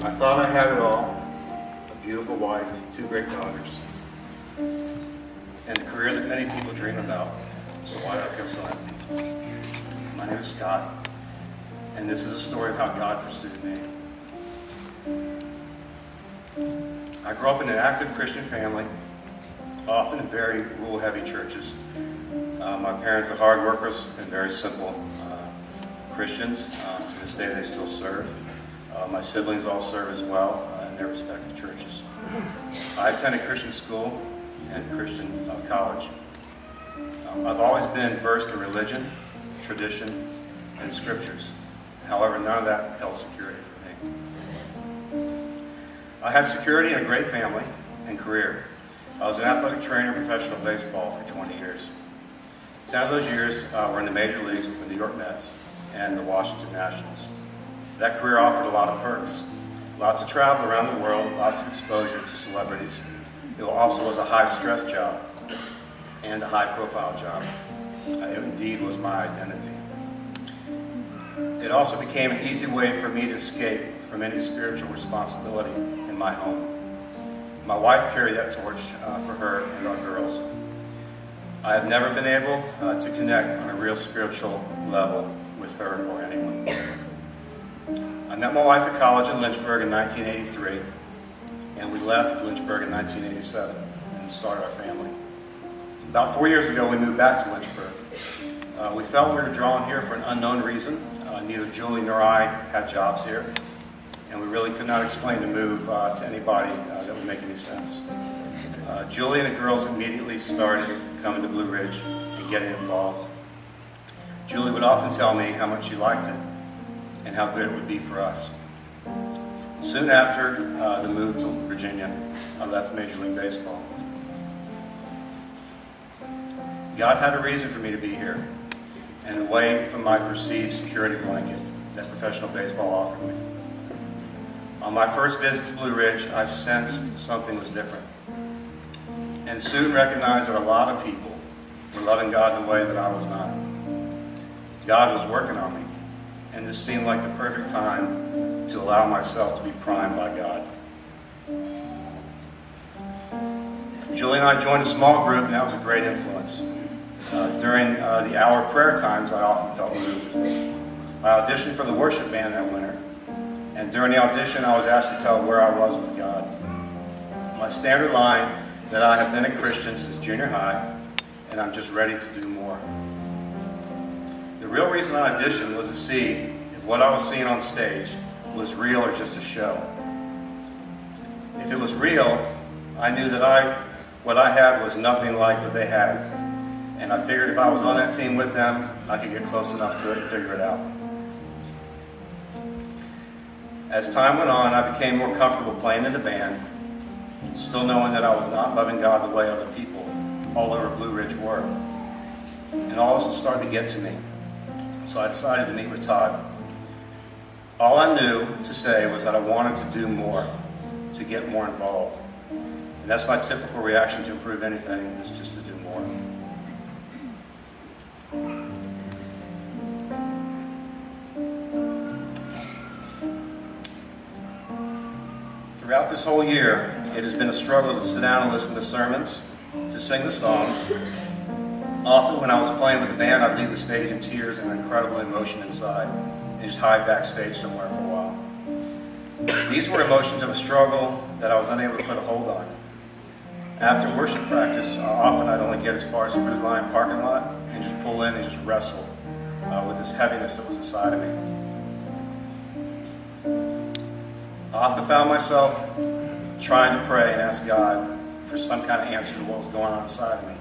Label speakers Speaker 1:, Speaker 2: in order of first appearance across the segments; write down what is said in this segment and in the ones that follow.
Speaker 1: I thought I had it all, a beautiful wife, 2 great daughters, and a career that many people dream about. So why do I feel so empty? My name is Scott, and this is a story of how God pursued me. I grew up in an active Christian family, often in very rule-heavy churches. My parents are hard workers and very simple Christians. To this day, they still serve. My siblings all serve as well in their respective churches. I attended Christian school and Christian college. I've always been versed in religion, tradition, and scriptures. However, none of that held security for me. I had security in a great family and career. I was an athletic trainer in professional baseball for 20 years. 10 of those years were in the major leagues with the New York Mets and the Washington Nationals. That career offered a lot of perks. Lots of travel around the world, lots of exposure to celebrities. It also was a high-stress job and a high-profile job. It indeed was my identity. It also became an easy way for me to escape from any spiritual responsibility in my home. My wife carried that torch for her and our girls. I have never been able to connect on a real spiritual level with her or anyone. I met my wife at college in Lynchburg in 1983, and we left Lynchburg in 1987 and started our family. About 4 years ago, we moved back to Lynchburg. We felt we were drawn here for an unknown reason. Neither Julie nor I had jobs here, and we really could not explain the move to anybody that would make any sense. Julie and the girls immediately started coming to Blue Ridge and getting involved. Julie would often tell me how much she liked it and how good it would be for us. Soon after the move to Virginia, I left Major League Baseball. God had a reason for me to be here, and away from my perceived security blanket that professional baseball offered me. On my first visit to Blue Ridge, I sensed something was different, and soon recognized that a lot of people were loving God in a way that I was not. God was working on me, and this seemed like the perfect time to allow myself to be primed by God. Julie and I joined a small group, and that was a great influence. During the hour prayer times, I often felt moved. I auditioned for the worship band that winter, and during the audition, I was asked to tell where I was with God. My standard line that I have been a Christian since junior high, and I'm just ready to do more. The real reason I auditioned was to see if what I was seeing on stage was real or just a show. If it was real, I knew that what I had was nothing like what they had, and I figured if I was on that team with them, I could get close enough to it and figure it out. As time went on, I became more comfortable playing in the band, still knowing that I was not loving God the way other people all over Blue Ridge were. And all this was starting to get to me. So I decided to meet with Todd. All I knew to say was that I wanted to do more, to get more involved. And that's my typical reaction to improve anything, is just to do more. Throughout this whole year, it has been a struggle to sit down and listen to sermons, to sing the songs. Often when I was playing with the band, I'd leave the stage in tears and incredible emotion inside, and just hide backstage somewhere for a while. These were emotions of a struggle that I was unable to put a hold on. After worship practice, often I'd only get as far as Food Lion parking lot and just pull in and just wrestle with this heaviness that was inside of me. I often found myself trying to pray and ask God for some kind of answer to what was going on inside of me.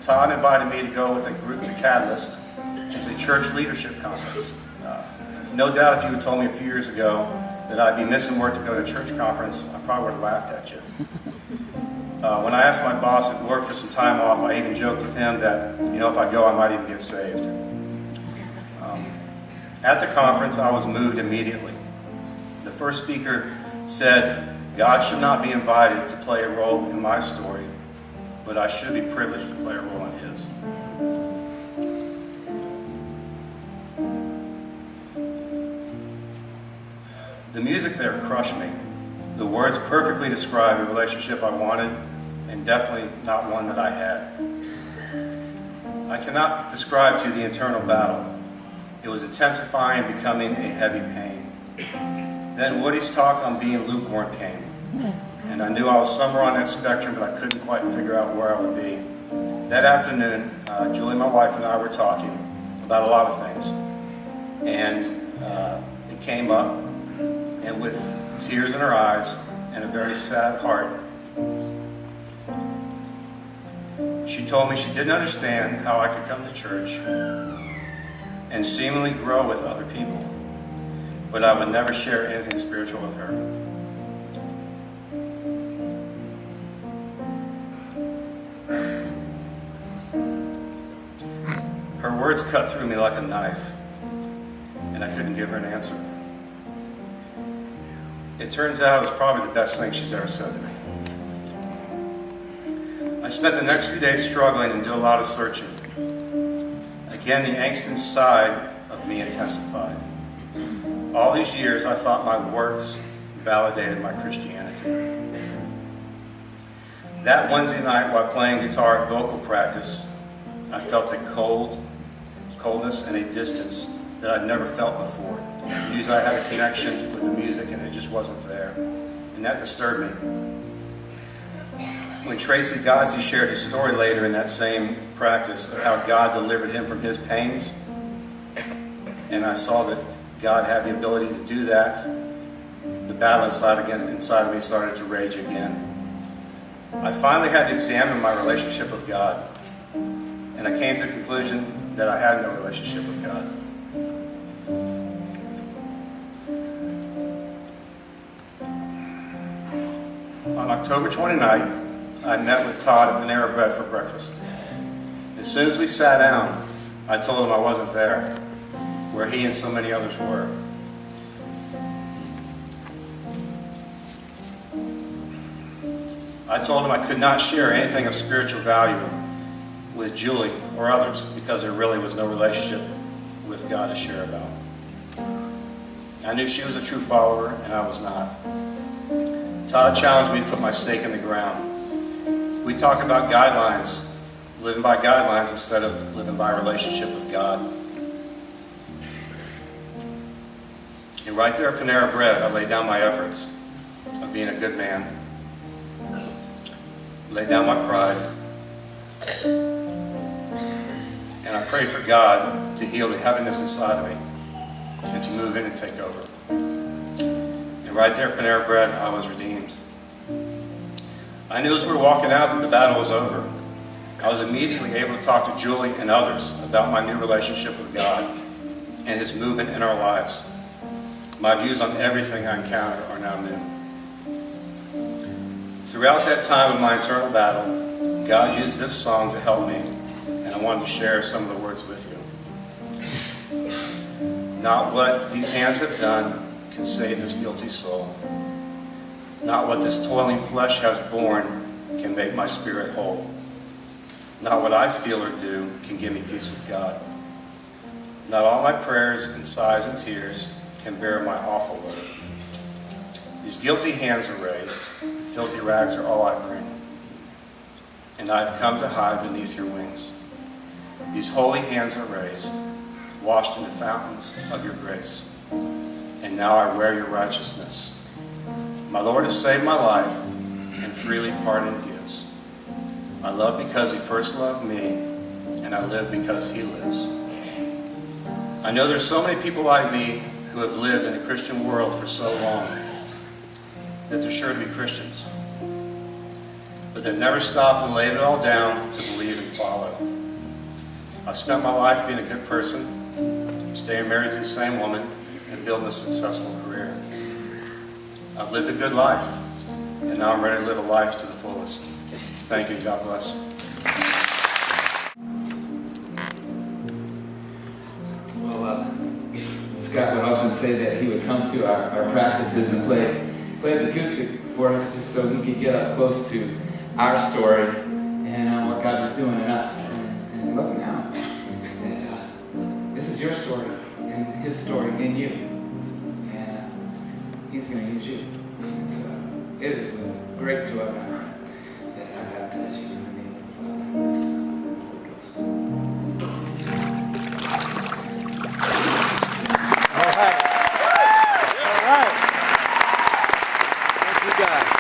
Speaker 1: Todd invited me to go with a group to Catalyst. It's a church leadership conference. No doubt if you had told me a few years ago that I'd be missing work to go to a church conference, I probably would have laughed at you. When I asked my boss at work for some time off, I even joked with him that, if I go, I might even get saved. At the conference, I was moved immediately. The first speaker said, God should not be invited to play a role in my story, but I should be privileged to play a role in his. The music there crushed me. The words perfectly describe a relationship I wanted, and definitely not one that I had. I cannot describe to you the internal battle. It was intensifying and becoming a heavy pain. Then Woody's talk on being lukewarm came, and I knew I was somewhere on that spectrum, but I couldn't quite figure out where I would be. That afternoon, Julie, my wife, and I were talking about a lot of things, and it came up, and with tears in her eyes and a very sad heart, she told me she didn't understand how I could come to church and seemingly grow with other people, but I would never share anything spiritual with her. Her words cut through me like a knife, and I couldn't give her an answer. It turns out it was probably the best thing she's ever said to me. I spent the next few days struggling and did a lot of searching. Again, the angst inside of me intensified. All these years, I thought my works validated my Christianity. That Wednesday night, while playing guitar at vocal practice, I felt a coldness and a distance that I'd never felt before. Usually I had a connection with the music, and it just wasn't there. And that disturbed me. When Tracy Godsey shared his story later in that same practice of how God delivered him from his pains, and I saw that God had the ability to do that, the battle inside of me started to rage again. I finally had to examine my relationship with God, and I came to the conclusion that I had no relationship with God. On October 29th, I met with Todd at Panera Bread for breakfast. As soon as we sat down, I told him I wasn't there, where he and so many others were. I told him I could not share anything of spiritual value with Julie or others because there really was no relationship with God to share about. I knew she was a true follower and I was not. Todd challenged me to put my stake in the ground. We talked about guidelines, living by guidelines instead of living by a relationship with God. And right there at Panera Bread, I laid down my efforts of being a good man. Laid down my pride. And I prayed for God to heal the heaviness inside of me and to move in and take over. And right there at Panera Bread, I was redeemed. I knew as we were walking out that the battle was over. I was immediately able to talk to Julie and others about my new relationship with God and His movement in our lives. My views on everything I encounter are now new. Throughout that time of my internal battle, God used this song to help me, and I wanted to share some of the words with you. Not what these hands have done can save this guilty soul. Not what this toiling flesh has borne can make my spirit whole. Not what I feel or do can give me peace with God. Not all my prayers and sighs and tears can bear my awful load. These guilty hands are raised, filthy rags are all I bring, and I have come to hide beneath your wings. These holy hands are raised, washed in the fountains of your grace, and now I wear your righteousness. My Lord has saved my life and freely pardon gives. I love because He first loved me, and I live because He lives. I know there's so many people like me who have lived in the Christian world for so long that they're sure to be Christians, but they've never stopped and laid it all down to believe and follow. I've spent my life being a good person, staying married to the same woman, and building a successful career. I've lived a good life, and now I'm ready to live a life to the fullest. Thank you. God bless.
Speaker 2: Well, Scott would often say that he would come to our practices and play his acoustic for us just so we could get up close to our story and what God was doing in us. And look now. This is your story and His story in you. And He's going to use you. It is with great joy, my friend, that I baptize you in the name of the Father, the Son, and the Holy Ghost.
Speaker 3: All right. All right. Thank you, guys.